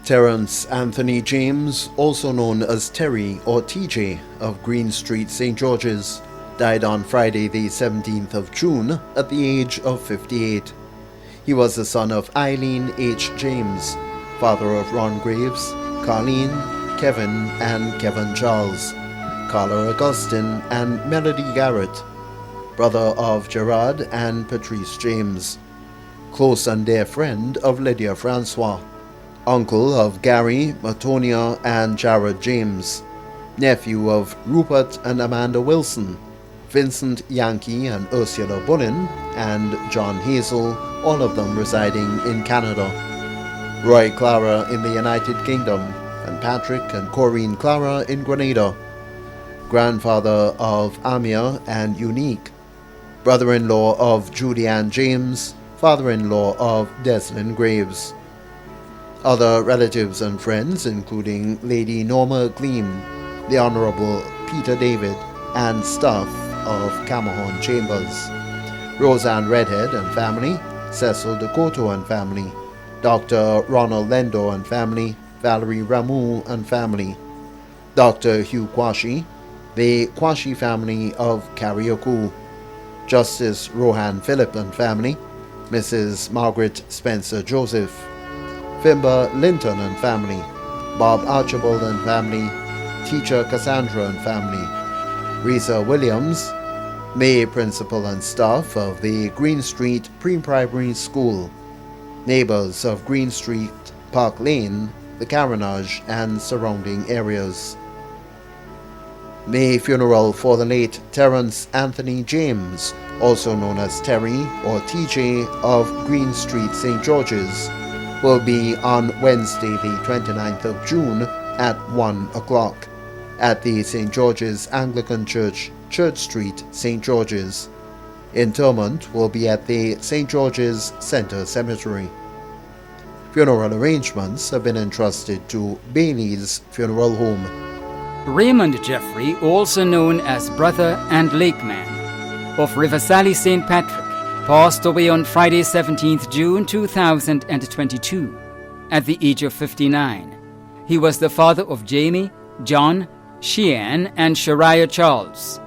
Terence Anthony James, also known as Terry or TJ of Green Street, St. George's, died on Friday the 17th of June at the age of 58. He was the son of Eileen H. James, father of Ron Graves, Colleen, Kevin and Kevin Charles, Carla Augustine and Melody Garrett, brother of Gerard and Patrice James, close and dear friend of Lydia Francois, uncle of Gary, Matonia and Jared James, nephew of Rupert and Amanda Wilson, Vincent Yankee and Ursula Bullen, and John Hazel, all of them residing in Canada, Roy Clara in the United Kingdom, and Patrick and Corinne Clara in Grenada, grandfather of Amia and Unique, brother-in-law of Julianne James, father-in-law of Deslin Graves. Other relatives and friends including Lady Norma Gleam, the Honourable Peter David, and staff of Camahorn Chambers, Roseanne Redhead and family, Cecil Decoto and family, Dr. Ronald Lendo and family, Valerie Ramu and family, Dr. Hugh Kwashi, the Kwashi family of Carriacou, Justice Rohan Phillip and family, Mrs. Margaret Spencer Joseph, Fimber Linton and family, Bob Archibald and family, Teacher Cassandra and family, Risa Williams, May principal and staff of the Green Street Pre-Primary School, neighbours of Green Street, Park Lane, the Carenage and surrounding areas. May funeral for the late Terence Anthony James, also known as Terry or TJ of Green Street, St. George's, will be on Wednesday the 29th of June at 1 o'clock at the St. George's Anglican Church, Church Street, St. George's. Interment will be at the St. George's Centre Cemetery. Funeral arrangements have been entrusted to Bailey's Funeral Home. Raymond Jeffrey, also known as Brother and Lakeman, of Riversally St. Patrick, passed away on Friday 17th June 2022 at the age of 59. He was the father of Jamie, John, Sheehan and Shariah Charles,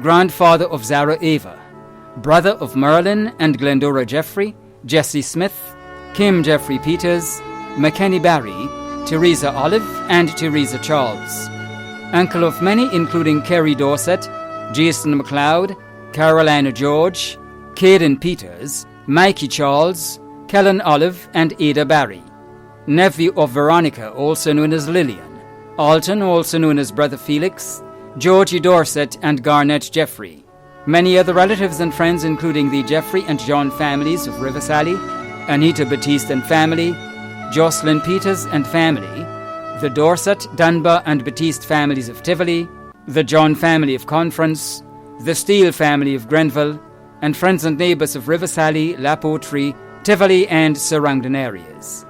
grandfather of Zara Ava, brother of Merlin and Glendora Jeffrey, Jesse Smith, Kim Jeffrey Peters, McKenny Barry, Teresa Olive and Teresa Charles, uncle of many including Kerry Dorset, Jason McLeod, Carolina George, Caden Peters, Mikey Charles, Kellen Olive and Ada Barry, nephew of Veronica, also known as Lillian, Alton, also known as Brother Felix, Georgie Dorset and Garnett Jeffrey, many other relatives and friends including the Jeffrey and John families of Riversally, Anita Batiste and family, Jocelyn Peters and family, the Dorset, Dunbar and Batiste families of Tivoli, the John family of Conference, the Steele family of Grenville, and friends and neighbours of Riversally, La Poterie, Tivoli and surrounding areas.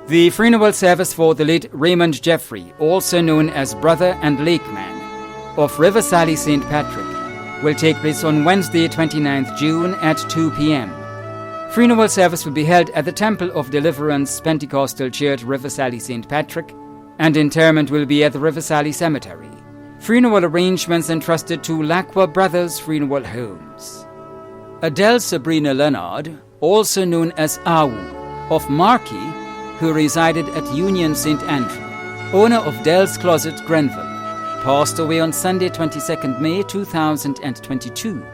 The funeral service for the late Raymond Jeffrey, also known as Brother and Lakeman, of Riversally St. Patrick, will take place on Wednesday 29th June at 2 p.m. Funeral service will be held at the Temple of Deliverance Pentecostal Church, Riversally St. Patrick, and interment will be at the Riversally Cemetery. Funeral arrangements entrusted to Lacqua Brothers Funeral Homes. Adele Sabrina Leonard, also known as Awu, of Marquis, who resided at Union St. Andrew, owner of Dell's Closet, Grenville, passed away on Sunday 22nd May 2022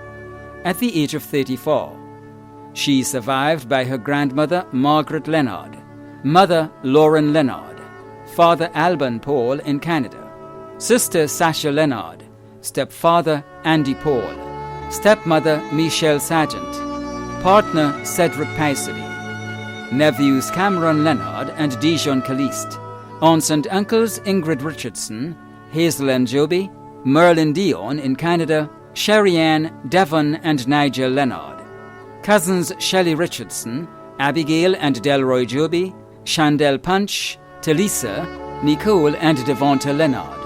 at the age of 34. She is survived by her grandmother Margaret Leonard, mother Lauren Leonard, father Alban Paul in Canada, sister Sasha Leonard, stepfather Andy Paul, stepmother Michelle Sargent, partner Cedric Paisody, nephews Cameron Leonard and Dijon Caliste, aunts and uncles Ingrid Richardson, Hazel and Joby, Merlin Dion in Canada, Sherry Ann, Devon and Nigel Leonard, cousins Shelley Richardson, Abigail and Delroy Joby, Chandel Punch, Talisa, Nicole and Devonta Leonard.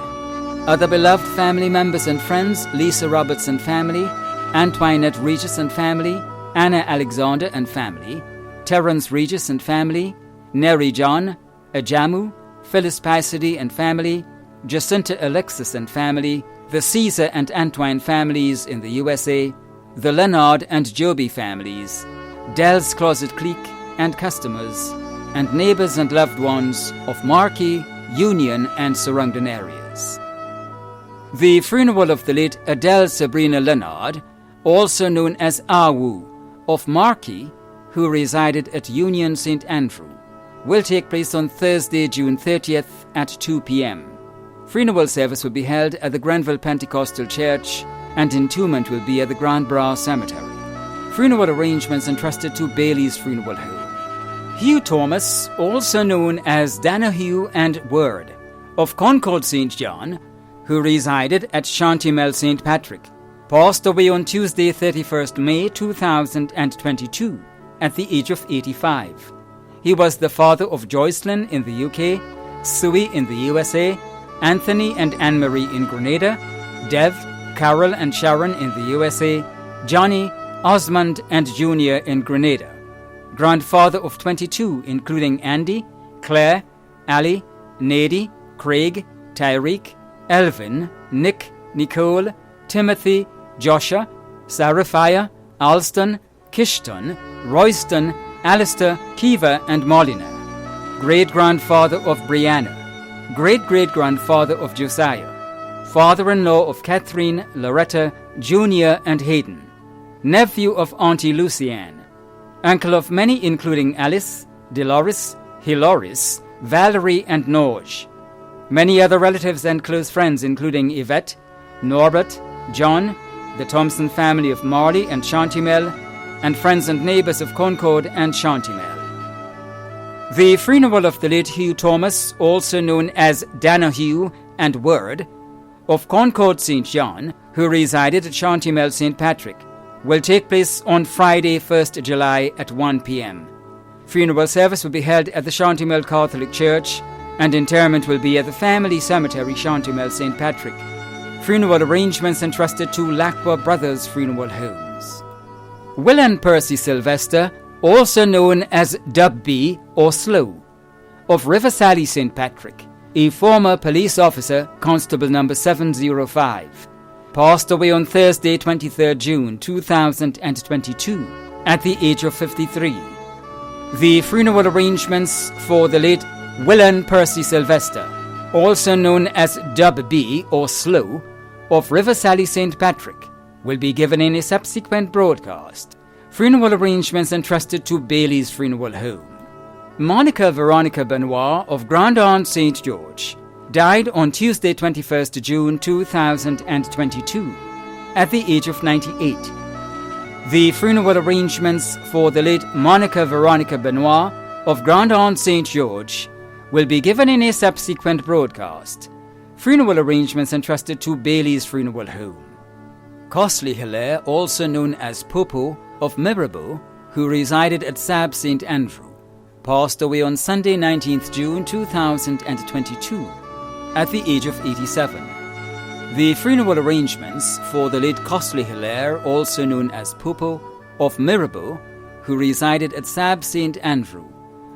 Other beloved family members and friends, Lisa Robertson family, Antoinette Regis and family, Anna Alexander and family, Terence Regis and family, Neri John, Ajamu, Phyllis Paisidy and family, Jacinta Alexis and family, the Caesar and Antoine families in the USA, the Leonard and Joby families, Dell's Closet Clique and customers, and neighbors and loved ones of Marquee, Union and surrounding areas. The funeral of the late Adele Sabrina Leonard, also known as Awu, of Marquee, who resided at Union St. Andrew, will take place on Thursday, June 30th at 2 p.m. Funeral service will be held at the Grenville Pentecostal Church, and entombment will be at the Grand Bras Cemetery. Funeral arrangements entrusted to Bailey's Funeral Home. Hugh Thomas, also known as Danahue and Word, of Concord St. John, who resided at Shantymel St. Patrick, passed away on Tuesday, 31st May 2022, at the age of 85. He was the father of Joycelyn in the UK, Sue in the USA, Anthony and Anne-Marie in Grenada, Dev, Carol and Sharon in the USA, Johnny, Osmond and Junior in Grenada. Grandfather of 22, including Andy, Claire, Ali, Nadie, Craig, Tyreek, Elvin, Nick, Nicole, Timothy, Joshua, Sarafia, Alston, Kishton, Royston, Alistair, Kiva and Molina. Great-grandfather of Brianna. Great-great-grandfather of Josiah. Father-in-law of Catherine, Loretta, Junior and Hayden. Nephew of Auntie Lucianne. Uncle of many including Alice, Dolores, Hilaris, Valerie and Norge. Many other relatives and close friends including Yvette, Norbert, John, the Thompson family of Marley and Shantymel, and friends and neighbors of Concord and Shantymel. The funeral of the late Hugh Thomas, also known as Danahue and Word, of Concord St. John, who resided at Shantymel St. Patrick, will take place on Friday, 1st July at 1 p.m. Funeral service will be held at the Shantymel Catholic Church, and interment will be at the family cemetery, Shantymel St. Patrick. Funeral arrangements entrusted to Lacqua Brothers Funeral Homes. Will and Percy Sylvester, also known as Dub B or Slow, of River Sally St. Patrick, a former police officer, Constable number 705, passed away on Thursday, 23rd June 2022, at the age of 53. The funeral arrangements for the late Willen Percy Sylvester, also known as Dub B or Slow, of River Sally St. Patrick, will be given in a subsequent broadcast. Funeral arrangements entrusted to Bailey's Funeral Home. Monica Veronica Benoit of Grand Aunt St. George died on Tuesday, 21st June 2022, at the age of 98. The funeral arrangements for the late Monica Veronica Benoit of Grand Aunt St. George will be given in a subsequent broadcast. Funeral arrangements entrusted to Bailey's Funeral Home. Costley Hilaire, also known as Popo, of Mirabeau, who resided at Sab St. Andrew, passed away on Sunday, 19th June 2022, at the age of 87. The funeral arrangements for the late Costley Hilaire, also known as Popo, of Mirabeau, who resided at Sab St. Andrew,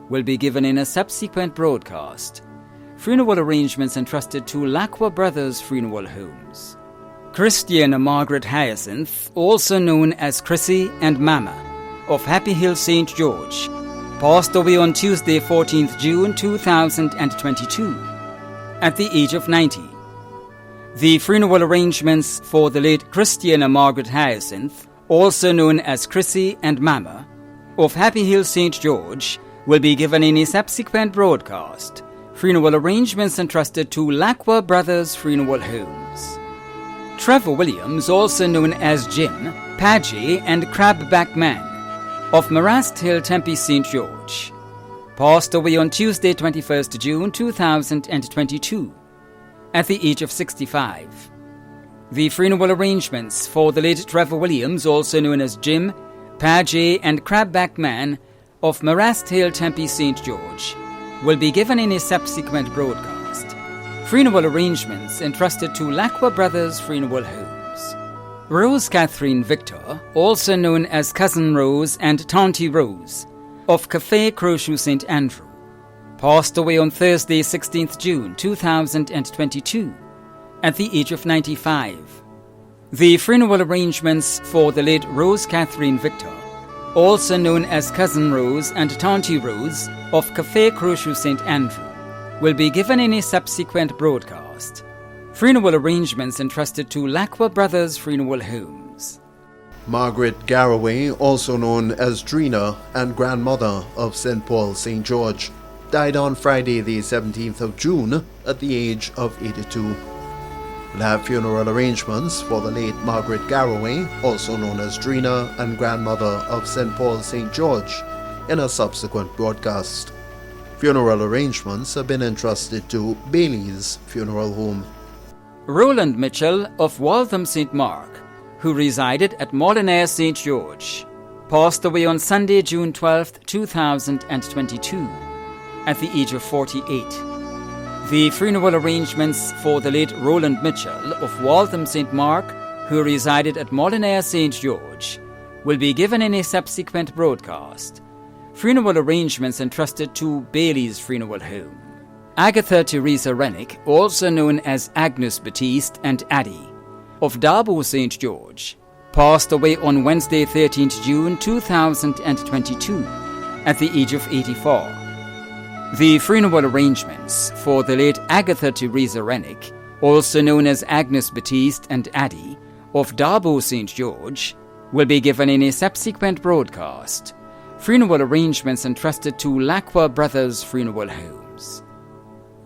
will be given in a subsequent broadcast. Funeral arrangements entrusted to Lacqua Brothers Funeral Homes. Christiana Margaret Hyacinth, also known as Chrissy and Mama, of Happy Hill St. George, passed away on Tuesday, 14th June 2022, at the age of 90. The funeral arrangements for the late Christiana Margaret Hyacinth, also known as Chrissy and Mama, of Happy Hill St. George, will be given in a subsequent broadcast. Funeral arrangements entrusted to Lacqua Brothers Funeral Homes. Trevor Williams, also known as Jim, Padgey and Crabback Man, of Marrast Hill, Tempe St. George, passed away on Tuesday, 21st June 2022, at the age of 65. The funeral arrangements for the late Trevor Williams, also known as Jim, Padgey and Crabback Man, of Marrast Hill, Tempe St. George, will be given in a subsequent broadcast. Funeral arrangements entrusted to Lacqua Brothers Funeral Homes. Rose Catherine Victor, also known as Cousin Rose and Tanty Rose, of Café Crochu St. Andrew, passed away on Thursday, 16th June 2022, at the age of 95. The funeral arrangements for the late Rose Catherine Victor, also known as Cousin Rose and Tanti Rose of Café Crochet St. Andrew, will be given in a subsequent broadcast. Funeral arrangements entrusted to Lacqua Brothers Funeral Homes. Margaret Garraway, also known as Drina and grandmother of St. Paul St. George, died on Friday the 17th of June at the age of 82. We'll have funeral arrangements for the late Margaret Garraway, also known as Drina and grandmother of St. Paul St. George, in a subsequent broadcast. Funeral arrangements have been entrusted to Bailey's Funeral Home. Roland Mitchell of Waltham St. Mark, who resided at Molinaire St. George, passed away on Sunday, June 12, 2022, at the age of 48. The funeral arrangements for the late Roland Mitchell of Waltham St. Mark, who resided at Molinaire St. George, will be given in a subsequent broadcast. Funeral arrangements entrusted to Bailey's Funeral Home. Agatha Teresa Rennick, also known as Agnes Batiste and Addie, of Darbo St. George, passed away on Wednesday, 13th June 2022, at the age of 84. The funeral arrangements for the late Agatha Teresa Rennick, also known as Agnes Batiste and Addie, of Darbo St. George, will be given in a subsequent broadcast. Funeral arrangements entrusted to Lacqua Brothers Funeral Homes.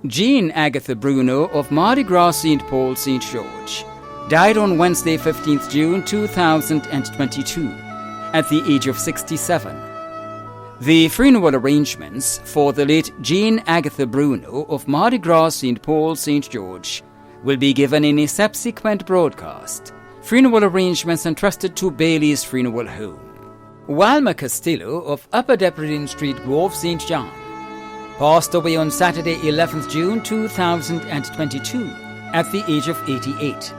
Jean Agatha Bruno of Mardi Gras St. Paul St. George died on Wednesday, 15th June 2022, at the age of 67. The funeral arrangements for the late Jean Agatha Bruno of Mardi Gras St. Paul St. George will be given in a subsequent broadcast. Funeral arrangements entrusted to Bailey's Funeral Home. Walma Castillo of Upper Depredin Street, Grove St. John, passed away on Saturday, 11th June 2022, at the age of 88.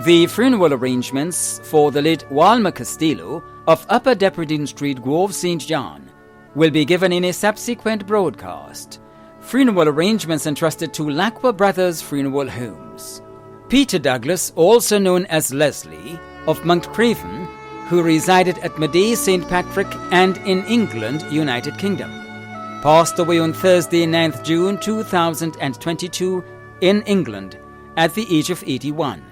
The funeral arrangements for the late Walma Castillo of Upper Depredin Street, Grove St. John, will be given in a subsequent broadcast. Funeral arrangements entrusted to Lacqua Brothers Funeral Homes. Peter Douglas, also known as Leslie, of Monkcraven, who resided at Maday St. Patrick and in England, United Kingdom, passed away on Thursday, 9th June 2022, in England, at the age of 81.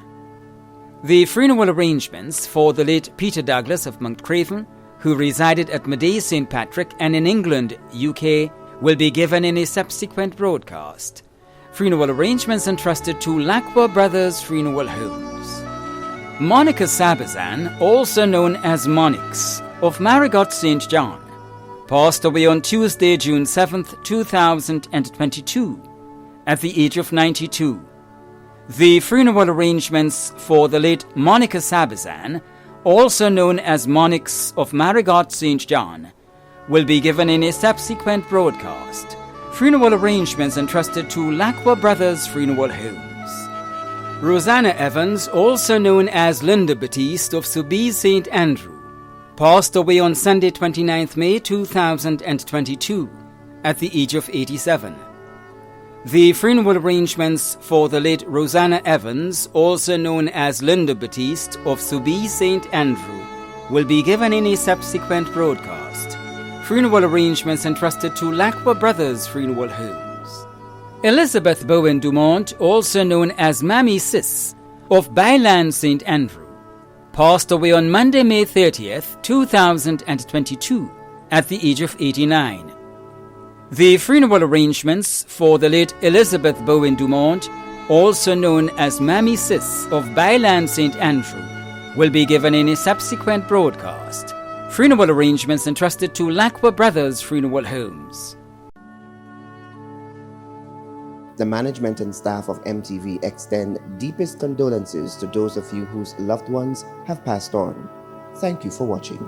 The funeral arrangements for the late Peter Douglas of Monkcraven, who resided at Maday St. Patrick and in England, UK, will be given in a subsequent broadcast. Funeral arrangements entrusted to Lacqua Brothers Funeral Homes. Monica Sabazan, also known as Monix, of Marigot St. John, passed away on Tuesday, June 7th, 2022, at the age of 92. The funeral arrangements for the late Monica Sabazan, also known as Monix of Marigot St. John, will be given in a subsequent broadcast. Funeral arrangements entrusted to Lacqua Brothers Funeral Homes. Rosanna Evans, also known as Linda Batiste of Soubise St. Andrew, passed away on Sunday, 29th May 2022, at the age of 87. The funeral arrangements for the late Rosanna Evans, also known as Linda Batiste of Soubise St. Andrew, will be given in a subsequent broadcast. Funeral arrangements entrusted to Lacqua Brothers Funeral Homes. Elizabeth Bowen Dumont, also known as Mammy Sis, of Byland St. Andrew, passed away on Monday, May 30th, 2022, at the age of 89. The funeral arrangements for the late Elizabeth Bowen Dumont, also known as Mammy Sis of Byland St. Andrew, will be given in a subsequent broadcast. Funeral arrangements entrusted to Lacqua Brothers Funeral Homes. The management and staff of MTV extend deepest condolences to those of you whose loved ones have passed on. Thank you for watching.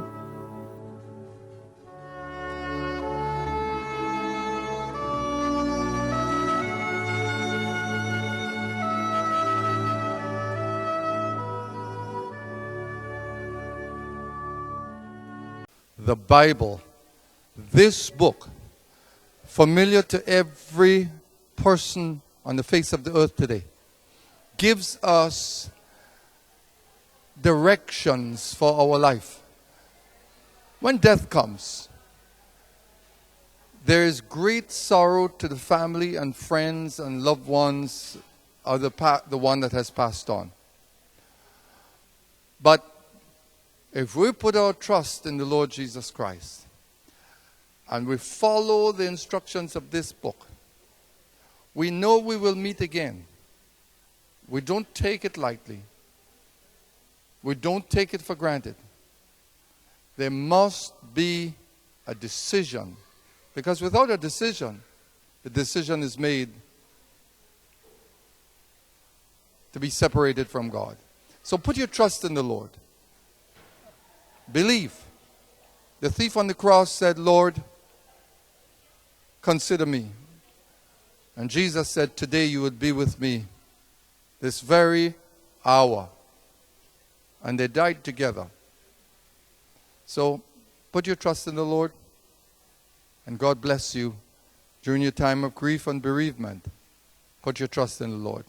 The Bible, this book, familiar to every person on the face of the earth today, gives us directions for our life. When death comes, there is great sorrow to the family and friends and loved ones of the one that has passed on. But if we put our trust in the Lord Jesus Christ and we follow the instructions of this book, we know we will meet again. We don't take it lightly. We don't take it for granted. There must be a decision, because without a decision, the decision is made to be separated from God. So put your trust in the Lord. Believe. The thief on the cross said, Lord, consider me. And Jesus said, today you would be with me, this very hour. And they died together. So put your trust in the Lord, and God bless you during your time of grief and bereavement. Put your trust in the Lord.